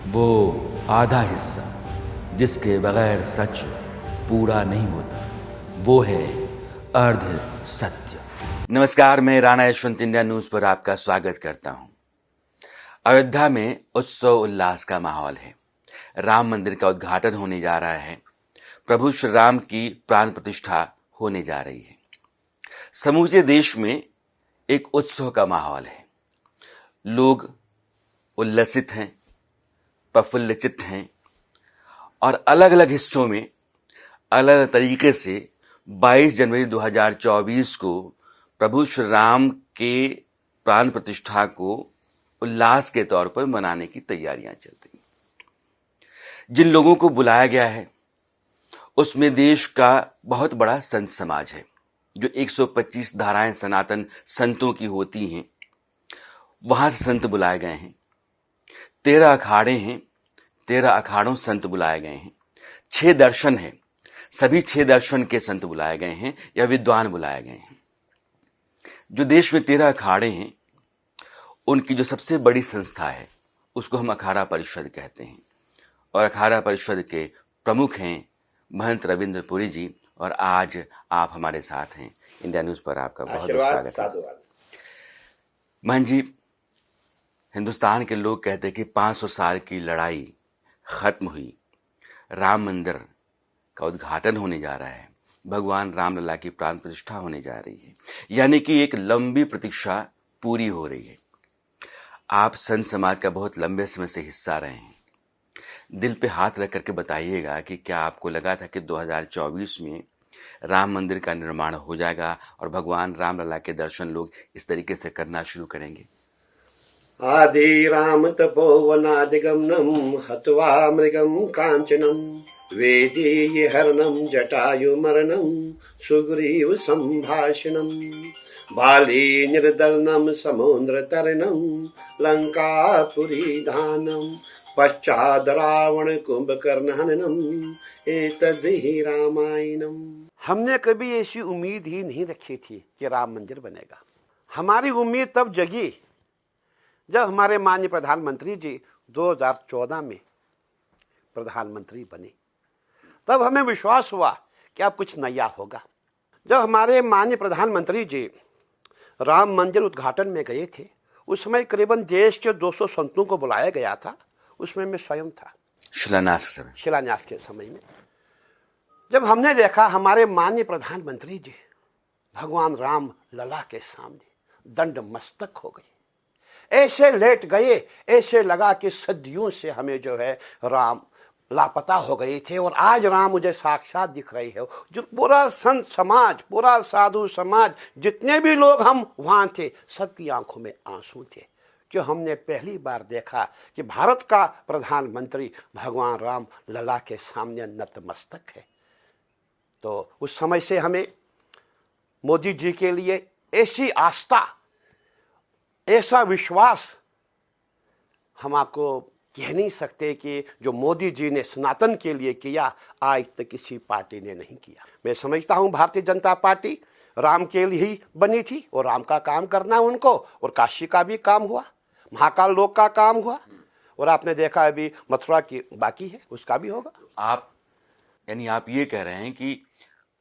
वो आधा हिस्सा जिसके बगैर सच पूरा नहीं होता, वो है अर्ध सत्य। नमस्कार, मैं राणा यशवंत इंडिया न्यूज पर आपका स्वागत करता हूं। अयोध्या में उत्सव उल्लास का माहौल है। राम मंदिर का उद्घाटन होने जा रहा है। प्रभु श्री राम की प्राण प्रतिष्ठा होने जा रही है। समूचे देश में एक उत्सव का माहौल है। लोग उल्लसित हैं, प्रफुल्लित हैं और अलग अलग हिस्सों में अलग अलग तरीके से 22 जनवरी 2024 को प्रभु श्री राम के प्राण प्रतिष्ठा को उल्लास के तौर पर मनाने की तैयारियां चल रही हैं। जिन लोगों को बुलाया गया है उसमें देश का बहुत बड़ा संत समाज है। जो 125 धाराएं सनातन संतों की होती हैं, वहां से संत बुलाए गए हैं। 13 अखाड़े हैं, 13 अखाड़ों संत बुलाए गए हैं। 6 दर्शन हैं, सभी 6 दर्शन के संत बुलाए गए हैं या विद्वान बुलाए गए हैं। जो देश में 13 अखाड़े हैं, उनकी जो सबसे बड़ी संस्था है उसको हम अखाड़ा परिषद कहते हैं। और अखाड़ा परिषद के प्रमुख हैं महंत रविंद्र पुरी जी। और आज आप हमारे साथ हैं। इंडिया न्यूज पर आपका बहुत बहुत स्वागत है। महंत जी, हिंदुस्तान के लोग कहते हैं कि 500 साल की लड़ाई खत्म हुई, राम मंदिर का उद्घाटन होने जा रहा है, भगवान रामलला की प्राण प्रतिष्ठा होने जा रही है, यानी कि एक लंबी प्रतीक्षा पूरी हो रही है। आप संत समाज का बहुत लंबे समय से हिस्सा रहे हैं। दिल पे हाथ रख करके बताइएगा कि क्या आपको लगा था कि 2024 में राम मंदिर का निर्माण हो जाएगा और भगवान रामलला के दर्शन लोग इस तरीके से करना शुरू करेंगे? आदि राम तपोवनादिगमनम हत्वा मृगम कांचनम वेदी हरणम जटायु मरणम सुग्रीव संभाषणम बाली निर्दलनम समुद्र तरणम लंकापुरी दानम पश्चाद रावण कुंभकर्ण हननम एतद्धि रामायणम। हमने कभी ऐसी उम्मीद ही नहीं रखी थी कि राम मंदिर बनेगा। हमारी उम्मीद तब जगी जब हमारे माननीय प्रधानमंत्री जी 2014 में प्रधानमंत्री बने। तब हमें विश्वास हुआ कि अब कुछ नया होगा। जब हमारे माननीय प्रधानमंत्री जी राम मंदिर उद्घाटन में गए थे, उस समय करीबन देश के 200 संतों को बुलाया गया था। उसमें मैं स्वयं था, शिलान्यास के समय में। जब हमने देखा हमारे माननीय प्रधानमंत्री जी भगवान राम लला के सामने दंड मस्तक हो गए, ऐसे लेट गए, ऐसे लगा कि सदियों से हमें जो है राम लापता हो गए थे और आज राम मुझे साक्षात दिख रही है। जो पूरा संत समाज, पूरा साधु समाज, जितने भी लोग हम वहां थे, सबकी आंखों में आंसू थे कि हमने पहली बार देखा कि भारत का प्रधानमंत्री भगवान राम लला के सामने नतमस्तक है। तो उस समय से हमें मोदी जी के लिए ऐसी आस्था, ऐसा विश्वास हम आपको कह नहीं सकते कि जो मोदी जी ने सनातन के लिए किया, आज तक किसी पार्टी ने नहीं किया। मैं समझता हूं भारतीय जनता पार्टी राम के लिए ही बनी थी और राम का काम करना उनको, और काशी का भी काम हुआ, महाकाल लोक का काम हुआ, और आपने देखा अभी मथुरा की बाकी है, उसका भी होगा। आप ये कह रहे हैं कि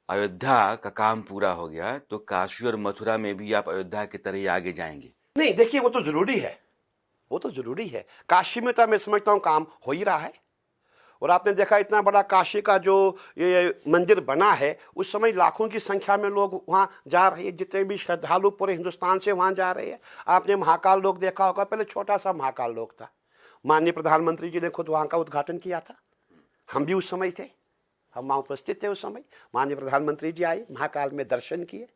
अयोध्या का काम पूरा हो गया तो काशी और मथुरा में भी आप अयोध्या की तरह ही आगे जाएंगे? नहीं, देखिए वो तो जरूरी है, वो तो जरूरी है। काशी में तो मैं समझता हूँ काम हो ही रहा है। और आपने देखा इतना बड़ा काशी का जो ये मंदिर बना है, उस समय लाखों की संख्या में लोग वहाँ जा रहे हैं। जितने भी श्रद्धालु पूरे हिंदुस्तान से वहाँ जा रहे हैं। आपने महाकाल लोक देखा होगा, पहले छोटा सा महाकाल लोक था। माननीय प्रधानमंत्री जी ने खुद वहाँ का उद्घाटन किया था। हम भी उस समय थे, हम वहाँ उपस्थित थे उस समय। माननीय प्रधानमंत्री जी आए, महाकाल में दर्शन किए,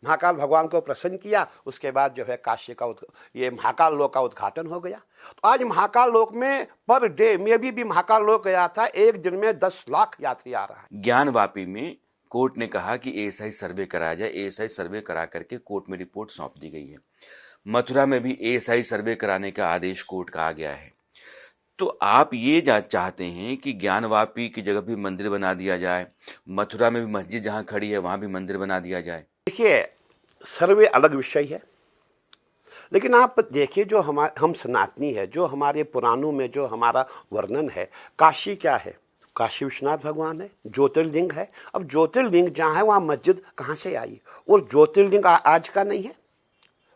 महाकाल भगवान को प्रसन्न किया। उसके बाद जो है काशी का ये महाकाल लोक का उद्घाटन हो गया। तो आज महाकाल लोक में पर डे, मैं भी महाकाल लोक गया था, एक दिन में 10 लाख यात्री आ रहा है। ज्ञानवापी में कोर्ट ने कहा कि एएसआई सर्वे कराया जाए। एएसआई सर्वे करा करके कोर्ट में रिपोर्ट सौंप दी गई है। मथुरा में भी एएसआई सर्वे कराने का आदेश कोर्ट का आ गया है। तो आप ये चाहते हैं कि ज्ञानवापी की जगह भी मंदिर बना दिया जाए, मथुरा में भी मस्जिद जहां खड़ी है वहां भी मंदिर बना दिया जाए? देखिए, सर्वे अलग विषय है, लेकिन आप देखिए जो हम सनातनी है, जो हमारे पुराणों में जो हमारा वर्णन है, काशी क्या है? काशी विश्वनाथ भगवान है, ज्योतिर्लिंग है। अब ज्योतिर्लिंग जहाँ है वहाँ मस्जिद कहाँ से आई? और ज्योतिर्लिंग आज का नहीं है,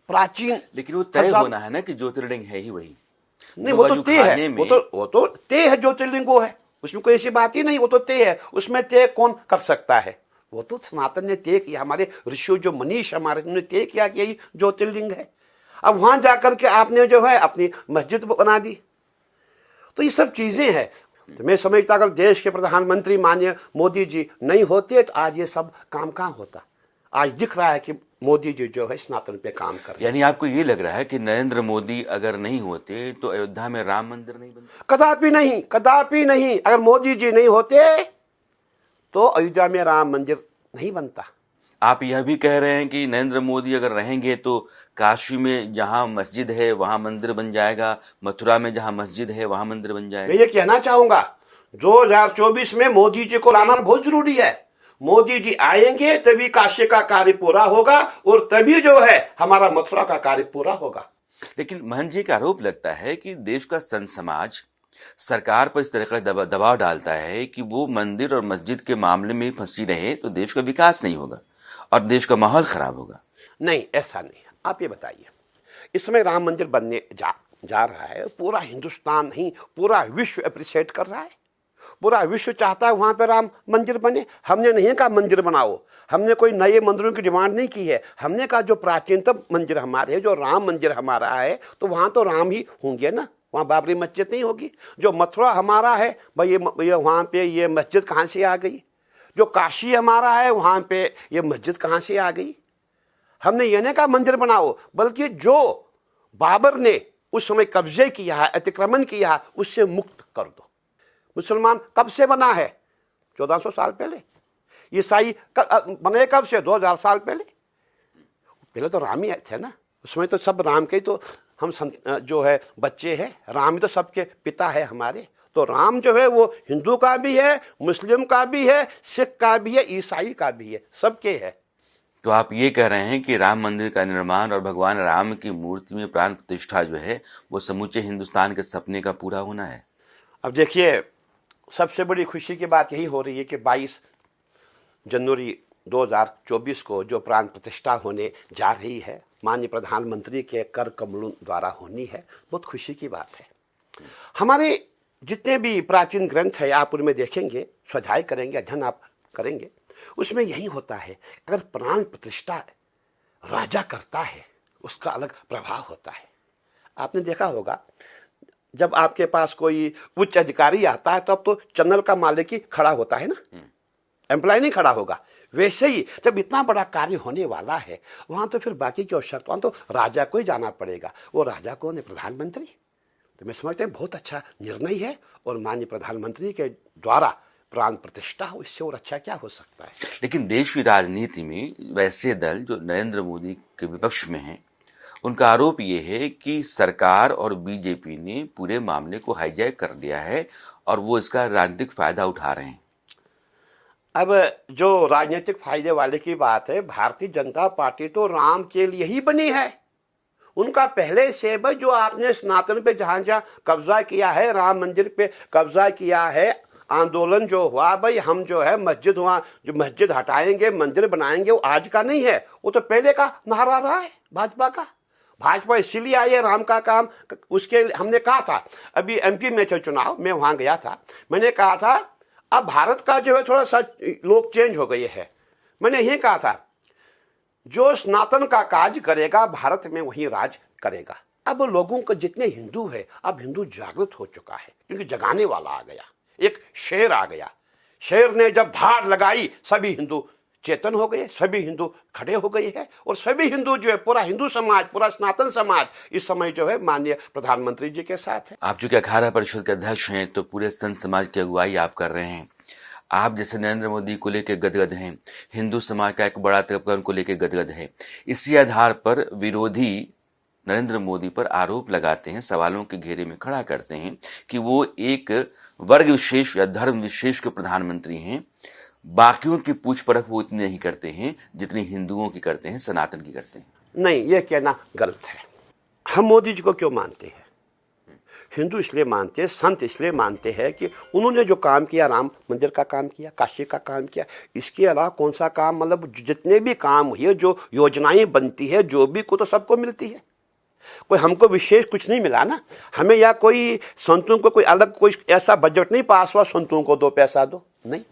प्राचीन। लेकिन वो तय होना है ना कि ज्योतिर्लिंग है ही वही। नहीं, वो तो तय है, वो तो तय है, ज्योतिर्लिंग वो है, उसमें कोई ऐसी बात ही नहीं, वो तो तय है। उसमें तय कौन कर सकता है? वो तो सनातन ने तय किया, हमारे ऋषि जो मनीष हमारे उन्होंने तय किया कि यही ज्योतिर्लिंग है। अब वहां जाकर के आपने जो है अपनी मस्जिद बना दी। तो ये सब चीजें हैं। तो मैं समझता अगर देश के प्रधानमंत्री माननीय मोदी जी नहीं होते तो आज ये सब काम कहाँ होता। आज दिख रहा है कि मोदी जी जो है सनातन पे काम कर रहे हैं। यानी आपको ये लग रहा है कि नरेंद्र मोदी अगर नहीं होते तो अयोध्या में राम मंदिर नहीं बनता? कदापि नहीं, कदापि नहीं। अगर मोदी जी नहीं होते तो अयोध्या में राम मंदिर नहीं बनता। आप यह भी कह रहे हैं कि नरेंद्र मोदी अगर रहेंगे तो काशी में जहां मस्जिद है वहां मंदिर बन जाएगा, मथुरा में जहां मस्जिद है वहां मंदिर बन जाएगा। मैं ये कहना चाहूंगा 2024 में मोदी जी को लाना बहुत जरूरी है। मोदी जी आएंगे तभी काशी का कार्य पूरा होगा और तभी जो है हमारा मथुरा का कार्य पूरा होगा। लेकिन महंत जी का आरोप लगता है कि देश का संत समाज सरकार पर इस तरह का दबाव डालता है कि वो मंदिर और मस्जिद के मामले में फंसी रहे तो देश का विकास नहीं होगा और देश का माहौल खराब होगा। नहीं, ऐसा नहीं। आप ये बताइए, इस समय राम मंदिर बनने जा रहा है, पूरा हिंदुस्तान नहीं पूरा विश्व अप्रिशिएट कर रहा है, पूरा विश्व चाहता है वहां पे राम मंदिर बने। हमने नहीं कहा मंदिर बनाओ, हमने कोई नए मंदिरों की डिमांड नहीं की है। हमने कहा जो प्राचीनतम मंदिर हमारे है, जो राम मंदिर हमारा है, तो वहां तो राम ही होंगे ना, वहां बाबरी मस्जिद नहीं होगी। जो मथुरा हमारा है भाई, ये वहां पे ये मस्जिद कहाँ से आ गई? जो काशी हमारा है वहां पे ये मस्जिद कहाँ से आ गई? हमने ये नहीं कहा मंदिर बनाओ, बल्कि जो बाबर ने उस समय कब्जे किया है, अतिक्रमण किया है, उससे मुक्त कर दो। मुसलमान कब से बना है? 1400 साल पहले। ईसाई बने कब से? 2000 साल पहले। पहले तो राम ही थे ना, उसमें तो सब राम के तो हम जो है बच्चे हैं। राम ही तो सबके पिता है हमारे। तो राम जो है वो हिंदू का भी है, मुस्लिम का भी है, सिख का भी है, ईसाई का भी है, सबके है। तो आप ये कह रहे हैं कि राम मंदिर का निर्माण और भगवान राम की मूर्ति में प्राण प्रतिष्ठा जो है वो समूचे हिंदुस्तान के सपने का पूरा होना है। अब देखिए, सबसे बड़ी खुशी की बात यही हो रही है कि 22 जनवरी 2024 को जो प्राण प्रतिष्ठा होने जा रही है, माननीय प्रधानमंत्री के कर कमलों द्वारा होनी है। बहुत खुशी की बात है। हमारे जितने भी प्राचीन ग्रंथ है आप उनमें देखेंगे, स्वाध्याय करेंगे, अध्ययन आप करेंगे, उसमें यही होता है अगर प्राण प्रतिष्ठा राजा करता है उसका अलग प्रभाव होता है। आपने देखा होगा जब आपके पास कोई उच्च अधिकारी आता है तो अब तो चैनल का मालिक ही खड़ा होता है ना, एम्प्लॉय नहीं खड़ा होगा। वैसे ही जब इतना बड़ा कार्य होने वाला है वहां तो फिर बाकी की आवश्यकता, वहां तो राजा को ही जाना पड़ेगा। वो राजा कौन है? प्रधानमंत्री। तो मैं समझता हूँ बहुत अच्छा निर्णय है और माननीय प्रधानमंत्री के द्वारा प्राण प्रतिष्ठा हो, इससे और अच्छा क्या हो सकता है। लेकिन देश की राजनीति में वैसे दल जो नरेंद्र मोदी के विपक्ष में हैं, उनका आरोप ये है कि सरकार और बीजेपी ने पूरे मामले को हाईजैक कर दिया है और वो इसका राजनीतिक फायदा उठा रहे हैं। अब जो राजनीतिक फायदे वाले की बात है, भारतीय जनता पार्टी तो राम के लिए ही बनी है। उनका पहले से भाई जो आपने सनातन पे जहां जहां कब्जा किया है, राम मंदिर पे कब्जा किया है, आंदोलन जो हुआ भाई हम जो है मस्जिद हुआ जो मस्जिद हटाएंगे मंदिर बनाएंगे, वो आज का नहीं है, वो तो पहले का नारा रहा है भाजपा का। भाजपा इसीलिए आई है राम का काम। उसके हमने कहा था, अभी एमपी में थे चुनाव, मैं वहां गया था, मैंने कहा था अब भारत का जो है थोड़ा सा लोग चेंज हो गए हैं। मैंने यही कहा था जो सनातन का काज करेगा भारत में वही राज करेगा। अब लोगों को जितने हिंदू है, अब हिंदू जागृत हो चुका है क्योंकि जगाने वाला आ गया, एक शेर आ गया। शेर ने जब धाड़ लगाई सभी हिंदू चेतन हो गए, सभी हिंदू खड़े हो गए हैं और सभी हिंदू जो है पूरा हिंदू समाज, पूरा सनातन समाज इस समय जो है माननीय प्रधानमंत्री जी के साथ है। आप चूंकि अखाड़ा परिषद के अध्यक्ष हैं तो पूरे संत समाज की अगुवाई आप कर रहे हैं। आप जैसे नरेंद्र मोदी को लेकर गदगद हैं, हिंदू समाज का एक बड़ा तबका उनको लेकर गदगद है। इसी आधार पर विरोधी नरेंद्र मोदी पर आरोप लगाते हैं, सवालों के घेरे में खड़ा करते हैं कि वो एक वर्ग विशेष या धर्म विशेष के प्रधानमंत्री हैं। बाकियों की पूछ परख वो इतनी नहीं करते हैं जितनी हिंदुओं की करते हैं, सनातन की करते हैं। नहीं, ये कहना गलत है। हम मोदी जी को क्यों मानते हैं? हिंदू इसलिए मानते हैं, संत इसलिए मानते हैं कि उन्होंने जो काम किया, राम मंदिर का काम किया, काशी का काम किया, इसके अलावा कौन सा काम, मतलब जितने भी काम हुए, जो योजनाएं बनती है, जो भी को तो सबको मिलती है। कोई हमको विशेष कुछ नहीं मिला ना, हमें या कोई संतों को कोई अलग कोई ऐसा बजट नहीं पास हुआ संतों को 2 पैसा दो, नहीं।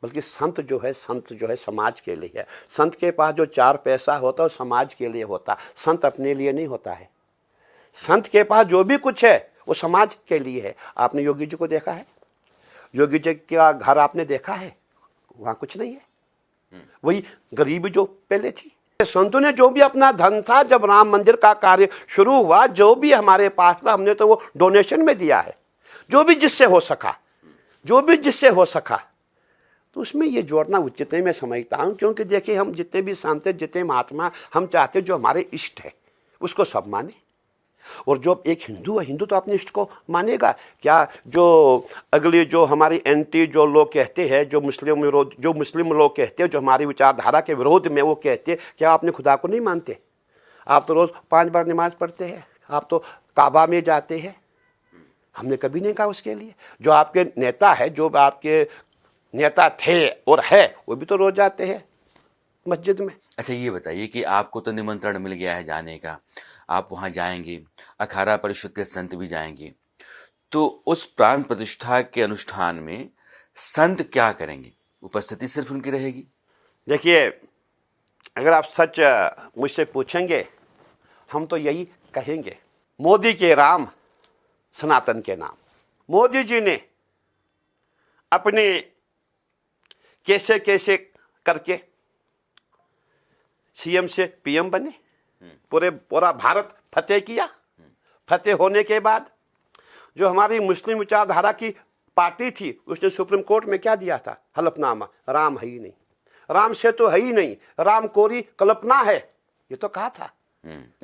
बल्कि संत जो है समाज के लिए है। संत के पास जो 4 पैसा होता है वो समाज के लिए होता, संत अपने लिए नहीं होता है। संत के पास जो भी कुछ है वो समाज के लिए है। आपने योगी जी को देखा है? योगी जी का घर आपने देखा है? वहां कुछ नहीं है, वही गरीबी जो पहले थी। संतों ने जो भी अपना धन था, जब राम मंदिर का कार्य शुरू हुआ, जो भी हमारे पास था, हमने तो वो डोनेशन में दिया है, जो भी जिससे हो सका। तो उसमें ये जोड़ना उचित नहीं मैं समझता हूँ, क्योंकि देखिए हम जितने भी संत, जितने महात्मा, हम चाहते जो हमारे इष्ट है उसको सब माने। और जो एक हिंदू है, हिंदू तो अपने इष्ट को मानेगा क्या? जो अगली जो हमारी एंटी जो लोग कहते हैं, जो मुस्लिम विरोध, जो मुस्लिम लोग कहते हैं, जो हमारी विचारधारा के विरोध में वो कहते हैं, क्या आपने खुदा को नहीं मानते? आप तो रोज़ 5 बार नमाज पढ़ते हैं, आप तो काबा में जाते हैं। हमने कभी नहीं कहा उसके लिए। जो आपके नेता है, जो आपके नेता थे और है, वो भी तो रोज जाते हैं मस्जिद में। अच्छा, ये बताइए कि आपको तो निमंत्रण मिल गया है जाने का, आप वहां जाएंगे, अखाड़ा परिषद के संत भी जाएंगे, तो उस प्राण प्रतिष्ठा के अनुष्ठान में संत क्या करेंगे? उपस्थिति सिर्फ उनकी रहेगी? देखिए, अगर आप सच मुझसे पूछेंगे, हम तो यही कहेंगे, मोदी के राम, सनातन के नाम। मोदी जी ने अपने कैसे करके सीएम से पीएम बने, पूरा भारत फतेह किया। फतेह होने के बाद जो हमारी मुस्लिम विचारधारा की पार्टी थी, उसने सुप्रीम कोर्ट में क्या दिया था? हलफनामा, राम है ही नहीं, राम से तो है ही नहीं, राम कोरी कल्पना है, ये तो कहा था।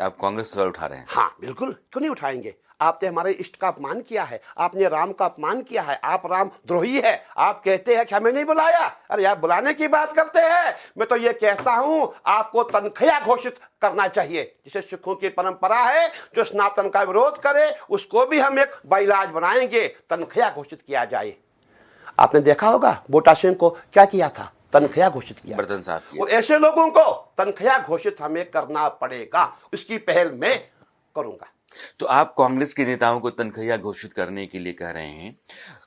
आप कांग्रेस सवाल उठा रहे हैं? हाँ बिल्कुल, क्यों नहीं उठाएंगे? आपने हमारे इष्ट का अपमान किया है, आपने राम का अपमान किया है, आप राम द्रोही है। आप कहते हैं कि हमें नहीं बुलाया, अरे आप बुलाने की बात करते हैं। मैं तो ये कहता हूं, आपको तनख्या घोषित करना चाहिए, जिसे सिखों की परंपरा है, जो सनातन का विरोध करे उसको भी हम एक बाइलाज बनाएंगे, तनख्या घोषित किया जाए। आपने देखा होगा बूटा सिंह को क्या किया था? तनख्या घोषित किया, बर्तन साफ किया। और ऐसे लोगों को तनख्या घोषित हमें करना पड़ेगा, उसकी पहल मैं करूंगा। तो आप कांग्रेस के नेताओं को तनख्वाह घोषित करने के लिए कह रहे हैं।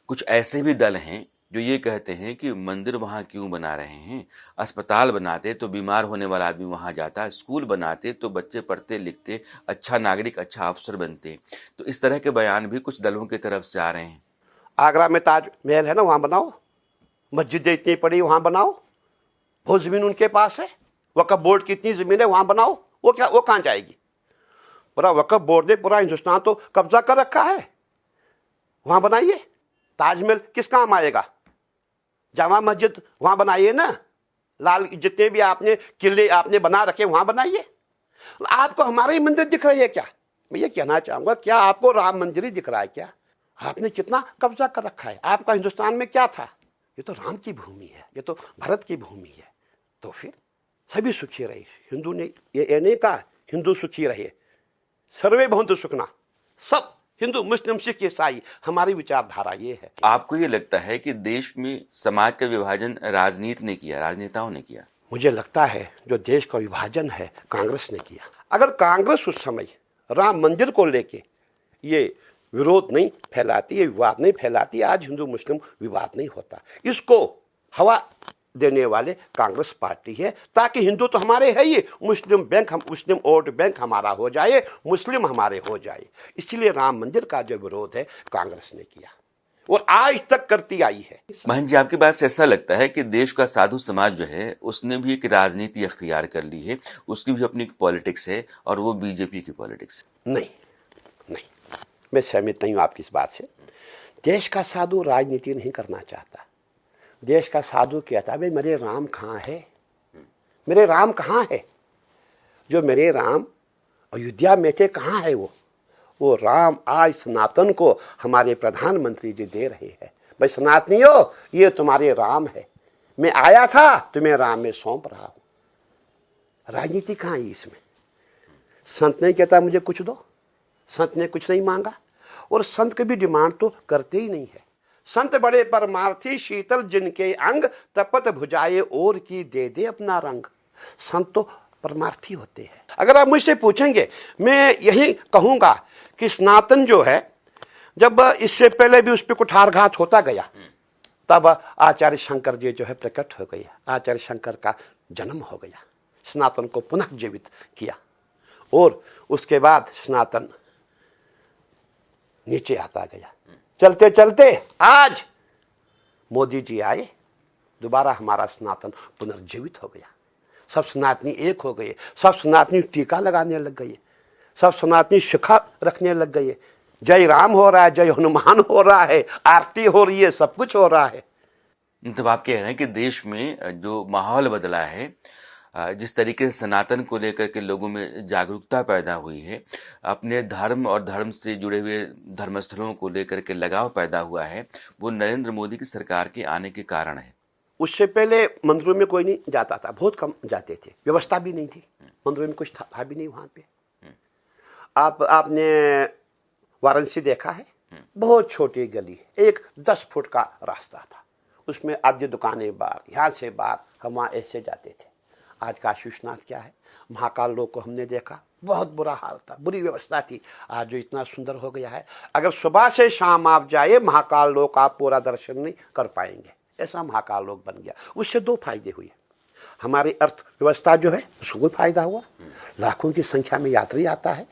कुछ ऐसे भी दल हैं जो ये कहते हैं कि मंदिर वहां क्यों बना रहे हैं? अस्पताल बनाते तो बीमार होने वाला आदमी वहां जाता, स्कूल बनाते तो बच्चे पढ़ते लिखते, अच्छा नागरिक, अच्छा अफसर बनते। तो इस तरह के बयान भी कुछ दलों की तरफ से आ रहे हैं। आगरा में ताजमहल है ना, वहां बनाओ। मस्जिदें इतनी पड़ी, वहां बनाओ। वो जमीन उनके पास है, वक्फ बोर्ड की इतनी जमीन है, वहां बनाओ। वो कहां जाएगी? पूरा वक्फ बोर्ड ने पूरा हिंदुस्तान तो कब्जा कर रखा है, वहां बनाइए। ताजमहल किस काम आएगा? जामा मस्जिद वहां बनाइए ना। लाल जितने भी आपने किले आपने बना रखे वहां बनाइए। आपको हमारे ही मंदिर दिख रही है क्या? मैं ये कहना चाहूंगा, क्या आपको राम मंदिर ही दिख रहा है क्या? आपने कितना कब्जा कर रखा है? आपका हिंदुस्तान में क्या था? ये तो राम की भूमि है, ये तो भारत की भूमि है। तो फिर सभी सुखी रहे। हिंदू ने ये नहीं कहा हिंदू सुखी रहे, सर्वे भवन्तु सुखिनः, सब हिंदू मुस्लिम सिख ईसाई, हमारी विचारधारा ये है। आपको ये लगता है कि देश में समाज का विभाजन राजनीति ने किया, राजनेताओं ने किया? मुझे लगता है जो देश का विभाजन है कांग्रेस ने किया। अगर कांग्रेस उस समय राम मंदिर को लेके ये विरोध नहीं फैलाती, ये विवाद नहीं फैलाती, आज हिंदू मुस्लिम विवाद नहीं होता। इसको हवा देने वाले कांग्रेस पार्टी है, ताकि हिंदू तो हमारे है ही, मुस्लिम बैंक हम, मुस्लिम वोट बैंक हमारा हो जाए, मुस्लिम हमारे हो जाए। इसलिए राम मंदिर का जो विरोध है कांग्रेस ने किया और आज तक करती आई है। महन जी, आपकी बात से ऐसा लगता है कि देश का साधु समाज जो है उसने भी एक राजनीति अख्तियार कर ली है, उसकी भी अपनी पॉलिटिक्स है और वो बीजेपी की पॉलिटिक्स है? नहीं, मैं सहमत नहीं हूं आपकी इस बात से। देश का साधु राजनीति नहीं करना चाहता। देश का साधु कहता है भाई मेरे राम कहाँ है? मेरे राम कहाँ है? जो मेरे राम अयोध्या में थे कहाँ है वो राम आज सनातन को हमारे प्रधानमंत्री जी दे रहे हैं। भाई सनातनियों, ये तुम्हारे राम है, मैं आया था तुम्हें राम में सौंप रहा हूं। राजनीति कहाँ है इसमें? संत नहीं कहता मुझे कुछ दो, संत ने कुछ नहीं मांगा, और संत कभी डिमांड तो करते ही नहीं है। संत बड़े परमार्थी शीतल जिनके अंग, तपत भुजाए और की दे दे अपना रंग। संत तो परमार्थी होते हैं। अगर आप मुझसे पूछेंगे, मैं यही कहूंगा कि सनातन जो है, जब इससे पहले भी उस पर कुठारघात होता गया, तब आचार्य शंकर जी जो है प्रकट हो गए, आचार्य शंकर का जन्म हो गया, सनातन को पुनः जीवित किया, और उसके बाद सनातन नीचे आता गया। चलते चलते आज मोदी जी आए, दोबारा हमारा सनातन पुनर्जीवित हो गया। सब सनातनी एक हो गए, सब सनातनी टीका लगाने लग गए, सब सनातनी शिखा रखने लग गए। जय राम हो रहा है, जय हनुमान हो रहा है, आरती हो रही है, सब कुछ हो रहा है। मतलब आप कह रहे हैं कि देश में जो माहौल बदला है, जिस तरीके से सनातन को लेकर के लोगों में जागरूकता पैदा हुई है, अपने धर्म और धर्म से जुड़े हुए धर्मस्थलों को लेकर के लगाव पैदा हुआ है, वो नरेंद्र मोदी की सरकार के आने के कारण है। उससे पहले मंदिरों में कोई नहीं जाता था, बहुत कम जाते थे, व्यवस्था भी नहीं थी, मंदिरों में कुछ था भी नहीं वहाँ पे। आपने वाराणसी देखा है, बहुत छोटी गली, एक 10 फुट का रास्ता था, उसमें आधी दुकानें बाहर, यहाँ से बाहर, हम वहाँ ऐसे जाते थे। आज काशी विश्वनाथ क्या है, महाकाल लोक को हमने देखा, बहुत बुरा हाल था, बुरी व्यवस्था थी। आज जो इतना सुंदर हो गया है, अगर सुबह से शाम आप जाए महाकाल लोक, आप पूरा दर्शन नहीं कर पाएंगे, ऐसा महाकाल लोक बन गया। उससे 2 फायदे हुए, हमारी अर्थव्यवस्था जो है उसको भी फायदा हुआ, लाखों की संख्या में यात्री आता है,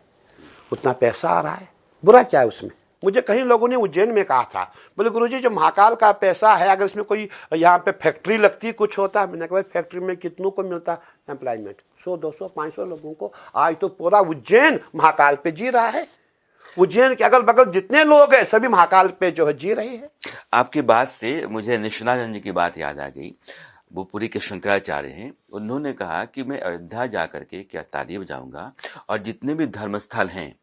उतना पैसा आ रहा है। बुरा क्या है उसमें? मुझे कहीं लोगों ने उज्जैन में कहा था, बोले गुरुजी जो महाकाल का पैसा है, अगर इसमें कोई यहाँ पे फैक्ट्री लगती कुछ होता, मैंने कहा फैक्ट्री में कितनों को मिलता एम्प्लॉयमेंट, 100 200 500 लोगों को। आज तो पूरा उज्जैन महाकाल पे जी रहा है, उज्जैन के अगल बगल जितने लोग हैं सभी महाकाल पे जो है जी रहे हैं। आपकी बात से मुझे निशिकानंद जी की बात याद आ गई, वो पुरी के शंकराचार्य हैं। उन्होंने कहा कि मैं अयोध्या जाकर के क्या ताली बजाऊंगा, और जितने भी धर्मस्थल हैं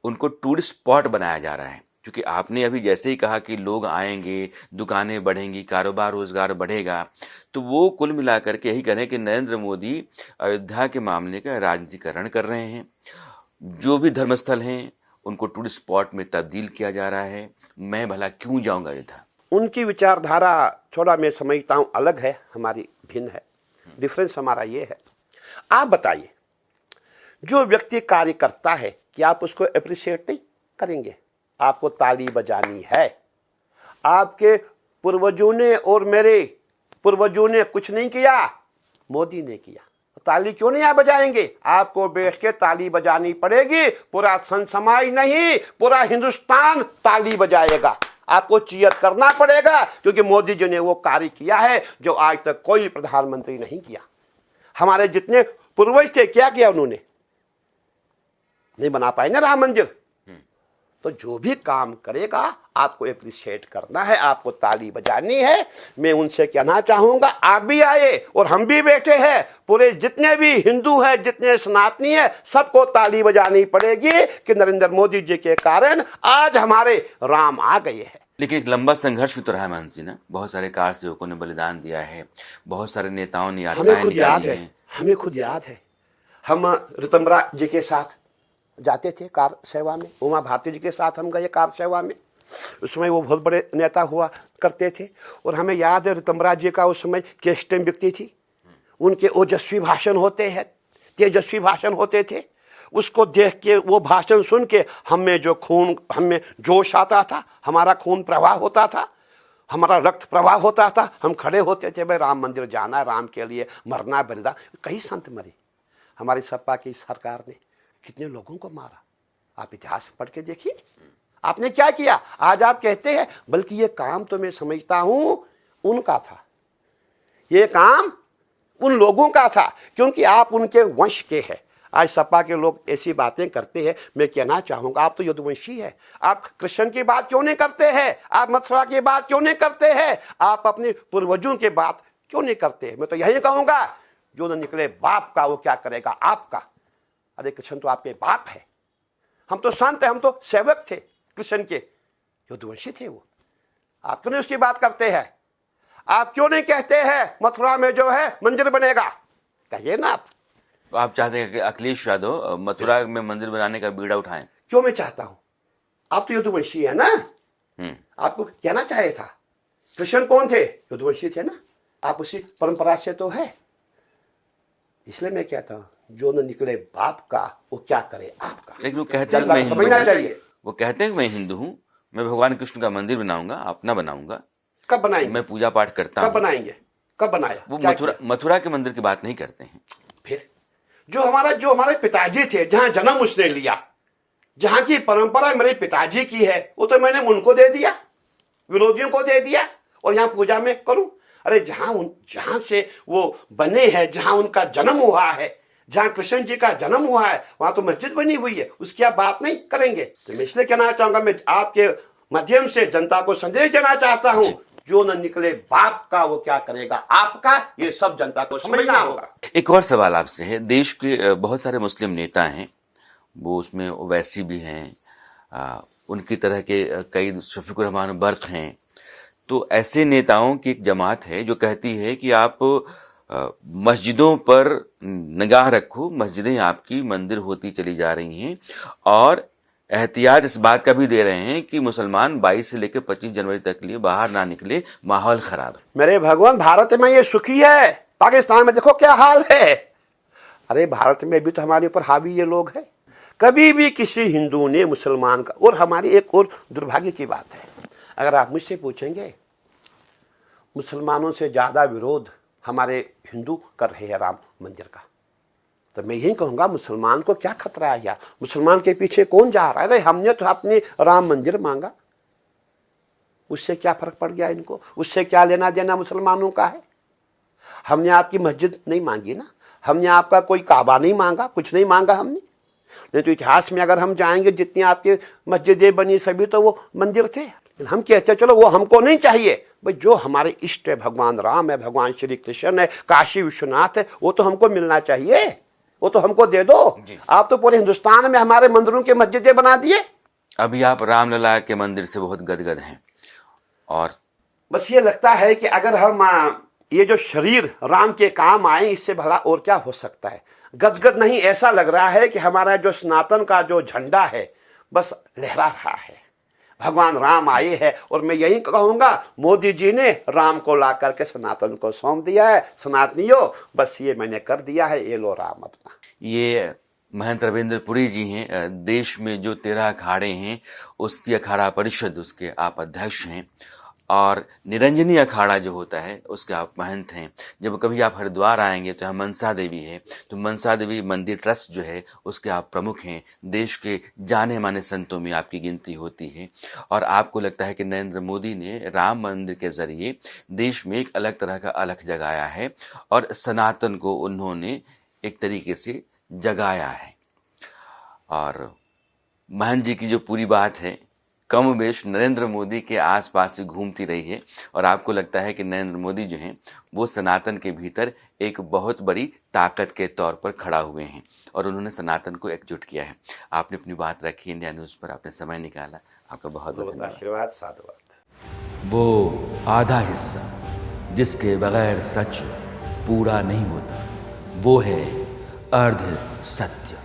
उनको टूरिस्ट स्पॉट बनाया जा रहा है। क्योंकि आपने अभी जैसे ही कहा कि लोग आएंगे, दुकानें बढ़ेंगी, कारोबार रोजगार बढ़ेगा, तो वो कुल मिलाकर के यही करें कि नरेंद्र मोदी अयोध्या के मामले का राजनीतिकरण कर रहे हैं। जो भी धर्मस्थल हैं उनको टूरिस्ट स्पॉट में तब्दील किया जा रहा है। मैं भला क्यों जाऊंगा अयोध्या? उनकी विचारधारा थोड़ा मैं समझता हूँ अलग है, हमारी भिन्न है। डिफरेंस हमारा ये है, आप बताइए, जो व्यक्ति कार्य करता है कि आप उसको अप्रिशिएट नहीं करेंगे? आपको ताली बजानी है। आपके पूर्वजों ने और मेरे पूर्वजों ने कुछ नहीं किया, मोदी ने किया, ताली क्यों नहीं आप बजाएंगे? आपको बैठ के ताली बजानी पड़ेगी। पूरा समाज नहीं, पूरा हिंदुस्तान ताली बजाएगा, आपको चीयर करना पड़ेगा, क्योंकि मोदी जी ने वो कार्य किया है जो आज तक कोई प्रधानमंत्री नहीं किया। हमारे जितने पूर्वज थे क्या किया उन्होंने? नहीं बना पाए ना राम मंदिर। तो जो भी काम करेगा आपको अप्रिशिएट करना है, आपको ताली बजानी है। मैं उनसे कहना चाहूंगा, आप भी आए और हम भी बैठे हैं, पूरे जितने भी हिंदू हैं, जितने सनातनी हैं, सबको ताली बजानी पड़ेगी कि नरेंद्र मोदी जी के कारण आज हमारे राम आ गए हैं। लेकिन एक लंबा संघर्ष भी तो रहा है महंत जी ना, बहुत सारे कार सेवकों ने बलिदान दिया है, बहुत सारे नेताओं ने यात्राएं हमें खुद याद है, हम ऋतंबरा जी के साथ जाते थे कार सेवा में, उमा भारती जी के साथ हम गए कार सेवा में। उस समय वो बहुत बड़े नेता हुआ करते थे, और हमें याद है ऋतंबरा जी का उस समय कैस्टम व्यक्ति थी, उनके ओजस्वी भाषण होते हैं, तेजस्वी भाषण होते थे। उसको देख के, वो भाषण सुन के हमें जोश आता था, हमारा खून प्रवाह होता था, हमारा रक्त प्रवाह होता था। हम खड़े होते थे, भाई राम मंदिर जाना है, राम के लिए मरना बलिदान। कई संत मरे, हमारी सपा की सरकार ने कितने लोगों को मारा, आप इतिहास पढ़ के देखिए। आपने क्या किया? आज आप कहते हैं, बल्कि ये काम तो मैं समझता हूं उनका था, ये काम उन लोगों का था, क्योंकि आप उनके वंश के हैं। आज सपा के लोग ऐसी बातें करते हैं, मैं कहना चाहूंगा आप तो यदुवंशी है। आप कृष्ण की बात क्यों नहीं करते हैं? आप मथुरा की बात क्यों नहीं करते हैं? आप अपने पूर्वजों की बात क्यों नहीं करते? मैं तो यही कहूंगा, जो न निकले बाप का वो क्या करेगा आपका। अरे कृष्ण तो आपके बाप है, हम तो संत हैं, हम तो सेवक थे कृष्ण के, यदुवंशी थे वो। आप क्यों नहीं उसकी बात करते हैं? आप क्यों नहीं कहते हैं मथुरा में जो है मंदिर बनेगा? कहिए ना आप। तो आप चाहते हैं कि अखिलेश यादव मथुरा में मंदिर बनाने का बीड़ा उठाएं? क्यों मैं चाहता हूं? आप तो युद्धवंशी है ना, हम्म। आपको कहना चाहिए था। कृष्ण कौन थे? युद्धवंशी थे ना, आप उसी परंपरा से तो है। इसलिए मैं कहता हूं, जो न निकले बाप का वो क्या करे आपका। लेकिन वो कहते हैं जनता मैं को हिंदू समझना हूं। चाहिए। वो कहते हैं कि मैं हिंदू हूं, मैं भगवान कृष्ण का मंदिर बनाऊंगा, अपना बनाऊंगा, कब बनाएंगे? मैं पूजा पाठ करता कब हूं। बनाएंगे? कब बनाया? वो क्या मथुरा किया? मथुरा के मंदिर की बात नहीं करते हैं। फिर जो हमारे पिताजी थे, जहां जन्म उसने लिया, जहां की परंपरा मेरे पिताजी की है, वो तो मैंने उनको दे दिया, विरोधियों को दे दिया, और यहाँ पूजा में करूं। अरे जहां से वो बने हैं, जहां उनका जन्म हुआ है, जहां कृष्ण जी का जन्म हुआ है, वहां तो मस्जिद बनी हुई है, उसकी आप बात नहीं करेंगे। तो मैं इसलिए कहना चाहूंगा, मैं आपके माध्यम से जनता को संदेश देना चाहता हूं, जो न निकले बाप का वो क्या करेगा आपका, ये सब जनता को समझना होगा। एक और सवाल आपसे है, देश के बहुत सारे मुस्लिम नेता हैं, वो उसमें ओवैसी भी हैं, उनकी तरह के कई शफीकुर रहमान बर्क हैं, तो ऐसे नेताओं की एक जमात है जो कहती है कि आप मस्जिदों पर निगाह रखो, मस्जिदें आपकी मंदिर होती चली जा रही हैं, और एहतियात इस बात का भी दे रहे हैं कि मुसलमान 22 से लेकर 25 जनवरी तक के लिए बाहर ना निकले, माहौल खराब है। मेरे भगवान, भारत में ये सुखी है, पाकिस्तान में देखो क्या हाल है। अरे भारत में भी तो हमारे ऊपर हावी ये लोग हैं। कभी भी किसी हिंदू ने मुसलमान का, और हमारी एक और दुर्भाग्य की बात है, अगर आप मुझसे पूछेंगे, मुसलमानों से ज्यादा विरोध हमारे हिंदू कर रहे हैं राम मंदिर का, तो मैं यही कहूंगा, मुसलमान को क्या खतरा है यार? मुसलमान के पीछे कौन जा रहा है? अरे हमने तो अपनी राम मंदिर मांगा, उससे क्या फर्क पड़ गया इनको? उससे क्या लेना देना मुसलमानों का है? हमने आपकी मस्जिद नहीं मांगी ना, हमने आपका कोई काबा नहीं मांगा, कुछ नहीं मांगा हमने। नहीं तो इतिहास में अगर हम जाएंगे, जितनी आपकी मस्जिदें बनी सभी तो वो मंदिर थे। हम कहते चलो वो हमको नहीं चाहिए भाई, जो हमारे इष्ट है, भगवान राम है, भगवान श्री कृष्ण है, काशी विश्वनाथ है, वो तो हमको मिलना चाहिए, वो तो हमको दे दो। आप तो पूरे हिंदुस्तान में हमारे मंदिरों के मस्जिदें बना दिए। अभी आप रामलला के मंदिर से बहुत गदगद हैं, और बस ये लगता है कि अगर हम ये जो शरीर राम के काम आए, इससे भला और क्या हो सकता है। गदगद नहीं, ऐसा लग रहा है कि हमारा जो सनातन का जो झंडा है बस लहरा रहा है। भगवान राम आए हैं, और मैं यही कहूंगा, मोदी जी ने राम को ला करके सनातन को सौंप दिया है। सनातनियों, बस ये मैंने कर दिया है, ये लो राम अपना। ये महंत रविंद्र पुरी जी हैं, देश में जो 13 अखाड़े हैं उसकी अखाड़ा परिषद, उसके आप अध्यक्ष हैं, और निरंजनी अखाड़ा जो होता है उसके आप महंत हैं। जब कभी आप हरिद्वार आएंगे तो यहाँ मनसा देवी है, तो मनसा देवी मंदिर ट्रस्ट जो है उसके आप प्रमुख हैं। देश के जाने माने संतों में आपकी गिनती होती है, और आपको लगता है कि नरेंद्र मोदी ने राम मंदिर के जरिए देश में एक अलग तरह का अलख जगाया है, और सनातन को उन्होंने एक तरीके से जगाया है। और महंत जी की जो पूरी बात है कम बेश नरेंद्र मोदी के आसपास से घूमती रही है, और आपको लगता है कि नरेंद्र मोदी जो हैं वो सनातन के भीतर एक बहुत बड़ी ताकत के तौर पर खड़ा हुए हैं, और उन्होंने सनातन को एकजुट किया है। आपने अपनी बात रखी, इंडिया न्यूज़ पर आपने समय निकाला, आपका बहुत बहुत धन्यवाद। आशीर्वाद, साधुवाद। वो आधा हिस्सा जिसके बगैर सच पूरा नहीं होता, वो है अर्ध सत्य।